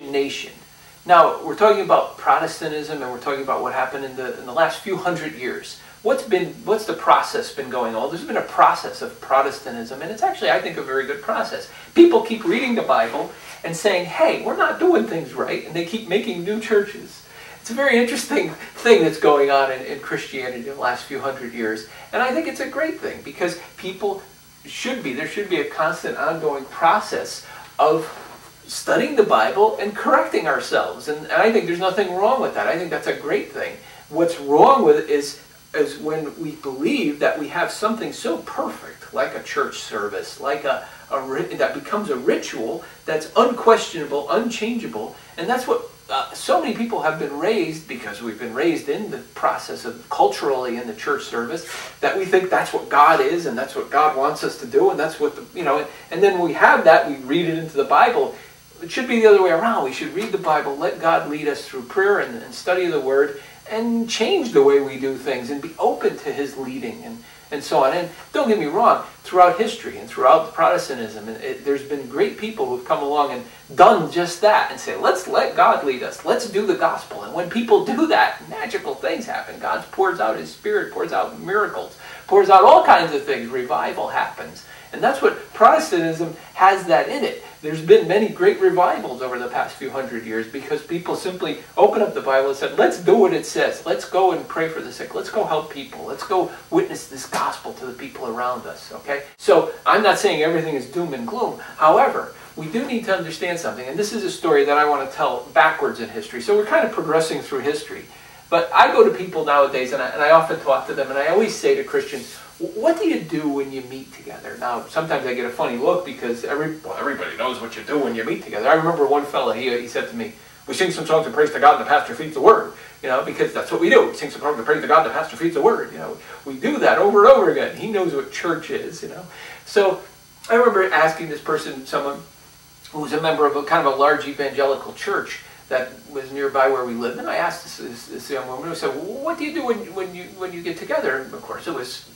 nation. Now, we're talking about Protestantism, and we're talking about what happened in the last few hundred years. What's the process been going on? There's been a process of Protestantism, and it's actually, I think, a very good process. People keep reading the Bible and saying, hey, we're not doing things right, and they keep making new churches. It's a very interesting thing that's going on in Christianity in the last few hundred years, and I think it's a great thing, because there should be a constant ongoing process of studying the Bible and correcting ourselves, and I think there's nothing wrong with that. I think that's a great thing. What's wrong with it is when we believe that we have something so perfect, like a church service, like that becomes a ritual that's unquestionable, unchangeable, and that's what so many people have been raised, because we've been raised in the process of culturally in the church service, that we think that's what God is, and that's what God wants us to do, and that's what and then when we have that, we read it into the Bible. It should be the other way around. We should read the Bible, let God lead us through prayer and study the Word, and change the way we do things, and be open to His leading, and so on. And don't get me wrong, throughout history and throughout Protestantism, there's been great people who've come along and done just that, and say, let's let God lead us, let's do the gospel. And when people do that, magical things happen. God pours out His Spirit, pours out miracles, pours out all kinds of things. Revival happens. And that's what Protestantism has, that in it. There's been many great revivals over the past few hundred years, because people simply open up the Bible and said, let's do what it says. Let's go and pray for the sick. Let's go help people. Let's go witness this gospel to the people around us. Okay? So I'm not saying everything is doom and gloom. However, we do need to understand something. And this is a story that I want to tell backwards in history. So we're kind of progressing through history. But I go to people nowadays, and I often talk to them, and I always say to Christians, what do you do when you meet together? Now, sometimes I get a funny look, because everybody knows what you do when you meet together. I remember one fella, he said to me, we sing some songs of praise to God and the pastor feeds the word. Because that's what we do. We sing some songs of praise to God and the pastor feeds the word. We do that over and over again. He knows what church is, So I remember asking this person, someone who was a member of a kind of a large evangelical church that was nearby where we lived, and I asked this young woman, I said, well, what do you do when you get together? And of course it was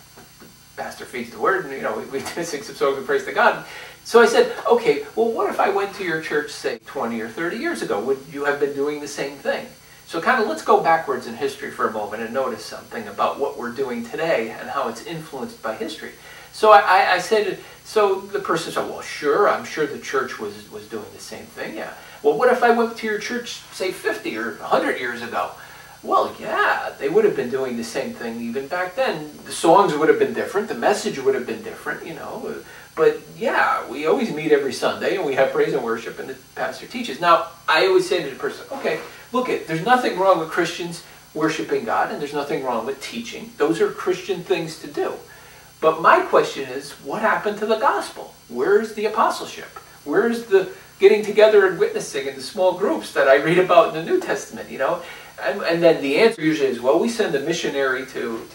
pastor feeds the word, and we sing some songs of praise to God. So I said, okay, well, what if I went to your church, say 20 or 30 years ago? Would you have been doing the same thing? So kind of let's go backwards in history for a moment and notice something about what we're doing today and how it's influenced by history. So I said, so the person said, well, sure, I'm sure the church was doing the same thing, yeah. Well, what if I went to your church, say 50 or 100 years ago? Well, yeah, they would have been doing the same thing even back then. The songs would have been different, the message would have been different, But yeah, we always meet every Sunday, and we have praise and worship, and the pastor teaches. Now, I always say to the person, okay, look, there's nothing wrong with Christians worshiping God, and there's nothing wrong with teaching. Those are Christian things to do. But my question is, what happened to the gospel? Where's the apostleship? Where's the getting together and witnessing in the small groups that I read about in the New Testament, And then the answer usually is, well, we send a missionary to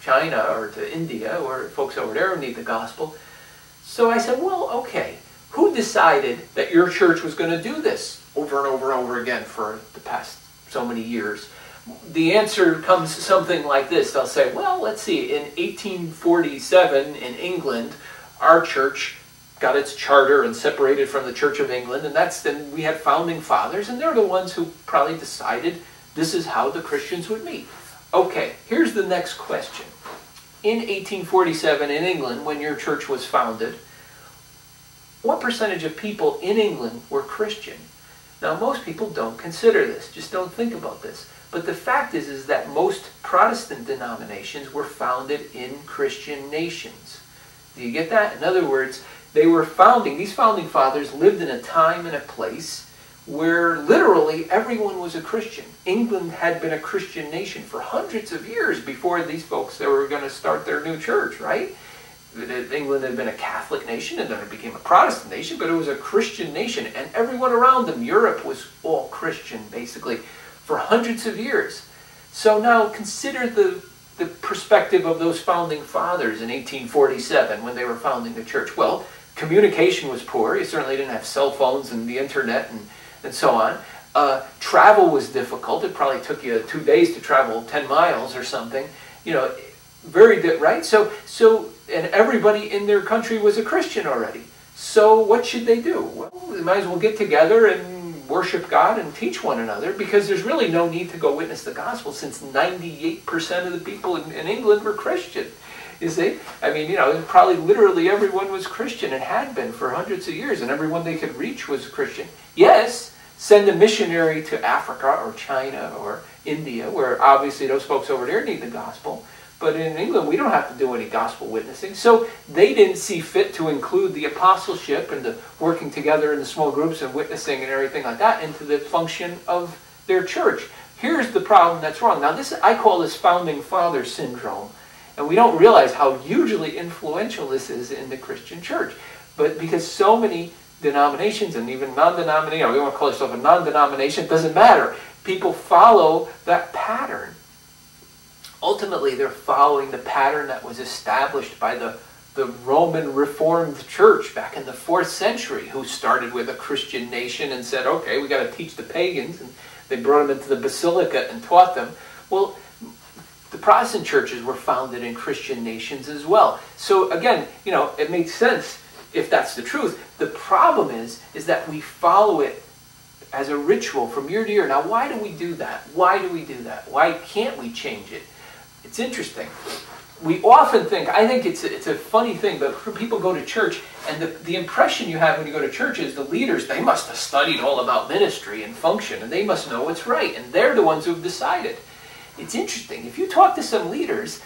China or to India, or folks over there who need the gospel. So I said, well, okay, who decided that your church was going to do this over and over and over again for the past so many years? The answer comes something like this. They'll say, well, let's see, in 1847 in England, our church got its charter and separated from the Church of England, and then we had founding fathers, and they're the ones who probably decided this is how the Christians would meet. Okay, here's the next question. In 1847 in England, when your church was founded, what percentage of people in England were Christian? Now, most people don't consider this, just don't think about this. But the fact is that most Protestant denominations were founded in Christian nations. Do you get that? In other words, these founding fathers lived in a time and a place where literally everyone was a Christian. England had been a Christian nation for hundreds of years before these folks that were going to start their new church, right? England had been a Catholic nation, and then it became a Protestant nation, but it was a Christian nation, and everyone around them, Europe, was all Christian, basically, for hundreds of years. So now consider the perspective of those founding fathers in 1847 when they were founding the church. Well, communication was poor. You certainly didn't have cell phones and the internet and so on. Travel was difficult. It probably took you 2 days to travel 10 miles or something. Right? So and everybody in their country was a Christian already. So what should they do? Well, they might as well get together and worship God and teach one another, because there's really no need to go witness the gospel, since 98% of the people in England were Christian. You see? I mean, probably literally everyone was Christian and had been for hundreds of years, and everyone they could reach was Christian. Yes, send a missionary to Africa or China or India, where obviously those folks over there need the gospel. But in England, we don't have to do any gospel witnessing. So they didn't see fit to include the apostleship and the working together in the small groups and witnessing and everything like that into the function of their church. Here's the problem that's wrong. Now, I call this founding father syndrome. And we don't realize how hugely influential this is in the Christian church. But because so many denominations and even non-denominational, we want to call ourselves a non-denomination, it doesn't matter. People follow that pattern. Ultimately, they're following the pattern that was established by the Roman Reformed Church back in the 4th century, who started with a Christian nation and said, okay, we got to teach the pagans. And they brought them into the basilica and taught them. Well, the Protestant churches were founded in Christian nations as well. So again, it makes sense if that's the truth. The problem is that we follow it as a ritual from year to year. Now, why do we do that? Why do we do that? Why can't we change it? It's interesting. We often think, I think it's a funny thing, but when people go to church, and the impression you have when you go to church is the leaders, they must have studied all about ministry and function, and they must know what's right, and they're the ones who've decided. It's interesting. If you talk to some leaders,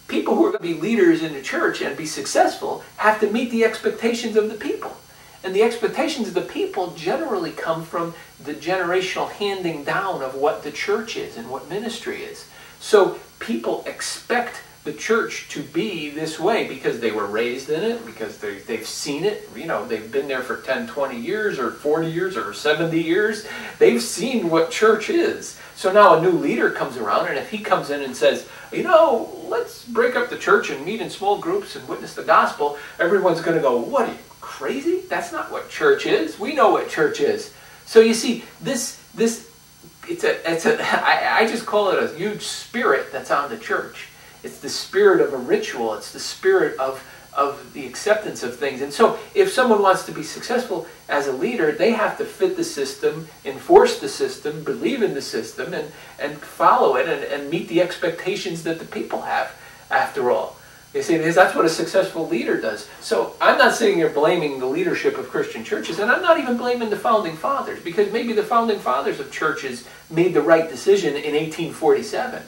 people who are going to be leaders in the church and be successful have to meet the expectations of the people. And the expectations of the people generally come from the generational handing down of what the church is and what ministry is. So people expect the church to be this way because they were raised in it, because they've seen it, they've been there for 10, 20 years or 40 years or 70 years. They've seen what church is. So now a new leader comes around, and if he comes in and says, let's break up the church and meet in small groups and witness the gospel, everyone's going to go, what, are you crazy? That's not what church is. We know what church is. So you see, I just call it a huge spirit that's on the church. It's the spirit of a ritual. It's the spirit of the acceptance of things. And so if someone wants to be successful as a leader, they have to fit the system, enforce the system, believe in the system, and follow it and meet the expectations that the people have, after all. They say that's what a successful leader does. So I'm not sitting here blaming the leadership of Christian churches, and I'm not even blaming the founding fathers, because maybe the founding fathers of churches made the right decision in 1847.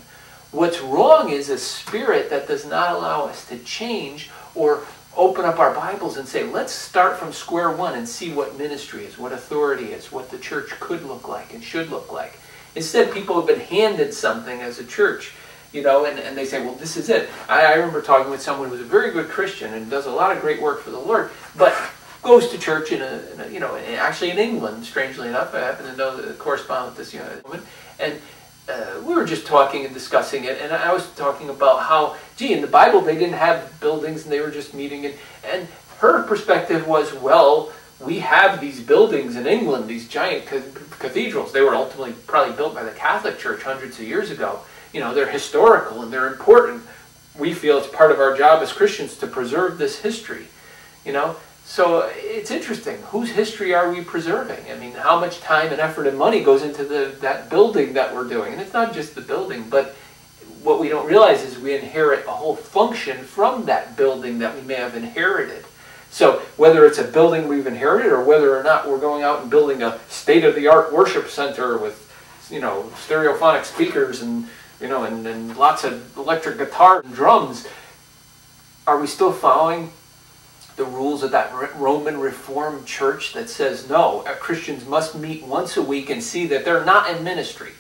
What's wrong is a spirit that does not allow us to change or open up our Bibles and say, let's start from square one and see what ministry is, what authority is, what the church could look like and should look like. Instead, people have been handed something as a church, and they say, well, this is it. I remember talking with someone who's a very good Christian and does a lot of great work for the Lord, but goes to church actually in England, strangely enough. I happen to know the correspondent with this woman, and we were just talking and discussing it, and I was talking about how, in the Bible they didn't have buildings and they were just meeting, and her perspective was, well, we have these buildings in England, these giant cathedrals. They were ultimately probably built by the Catholic Church hundreds of years ago. They're historical and they're important. We feel it's part of our job as Christians to preserve this history, So it's interesting. Whose history are we preserving? I mean, how much time and effort and money goes into that building that we're doing? And it's not just the building, but what we don't realize is we inherit a whole function from that building that we may have inherited. So whether it's a building we've inherited or whether or not we're going out and building a state-of-the-art worship center with, stereophonic speakers and lots of electric guitar and drums, are we still following the rules of that Roman Reformed Church that says, no, Christians must meet once a week and see that they're not in ministry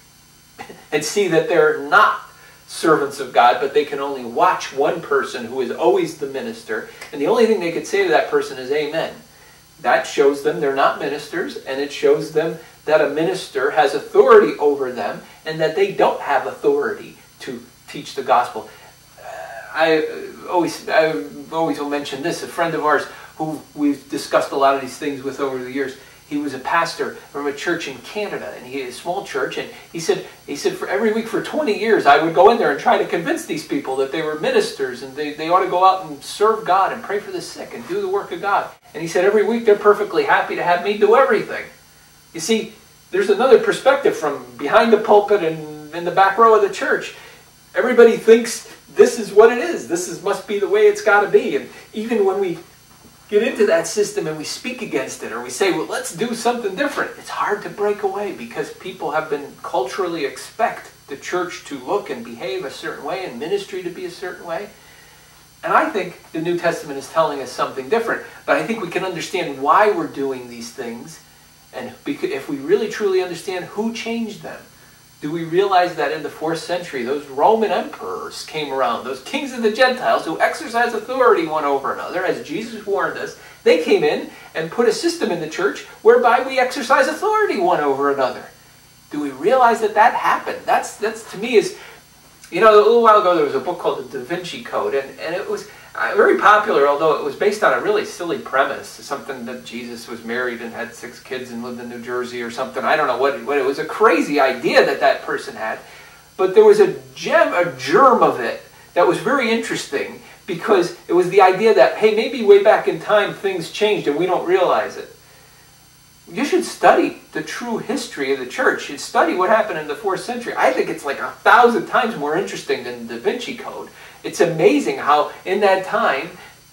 and see that they're not servants of God, but they can only watch one person who is always the minister, and the only thing they could say to that person is amen. That shows them they're not ministers, and it shows them that a minister has authority over them and that they don't have authority to teach the gospel. I always will mention this. A friend of ours who we've discussed a lot of these things with over the years, he was a pastor from a church in Canada, and he had a small church, and he said for every week for 20 years I would go in there and try to convince these people that they were ministers and they ought to go out and serve God and pray for the sick and do the work of God. And he said every week they're perfectly happy to have me do everything. You see, there's another perspective from behind the pulpit and in the back row of the church. Everybody thinks this is what it is. Must be the way it's got to be. And even when we get into that system and we speak against it, or we say, well, let's do something different, it's hard to break away because people have been culturally expect the church to look and behave a certain way and ministry to be a certain way. And I think the New Testament is telling us something different. But I think we can understand why we're doing these things. And if we really truly understand who changed them. Do we realize that in the 4th century, those Roman emperors came around, those kings of the Gentiles who exercised authority one over another, as Jesus warned us, they came in and put a system in the church whereby we exercise authority one over another. Do we realize that that happened? That's to me is, you know, a little while ago there was a book called The Da Vinci Code, and it was very popular, although it was based on a really silly premise, something that Jesus was married and had 6 kids and lived in New Jersey or something. I don't know what it was, a crazy idea that that person had. But there was a germ of it that was very interesting, because it was the idea that, hey, maybe way back in time things changed and we don't realize it. You should study the true history of the church. You should study what happened in the 4th century. I think it's like 1,000 times more interesting than the Da Vinci Code. It's amazing how in that time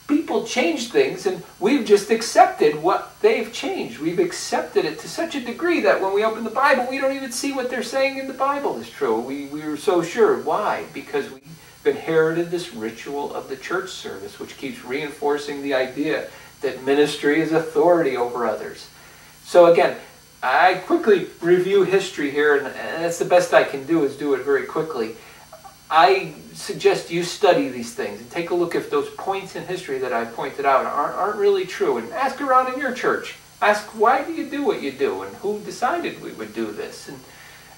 people changed things, and we've just accepted what they've changed. We've accepted it to such a degree that when we open the Bible, we don't even see what they're saying in the Bible is true. We were so sure. Why? Because we've inherited this ritual of the church service, which keeps reinforcing the idea that ministry is authority over others. So again, I quickly review history here, and that's the best I can do, is do it very quickly. I suggest you study these things and take a look if those points in history that I pointed out aren't really true, and ask around in your church. Ask, why do you do what you do, and who decided we would do this,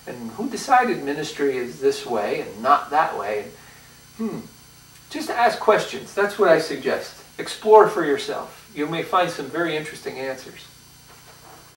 and who decided ministry is this way and not that way. Just ask questions. That's what I suggest. Explore for yourself. You may find some very interesting answers.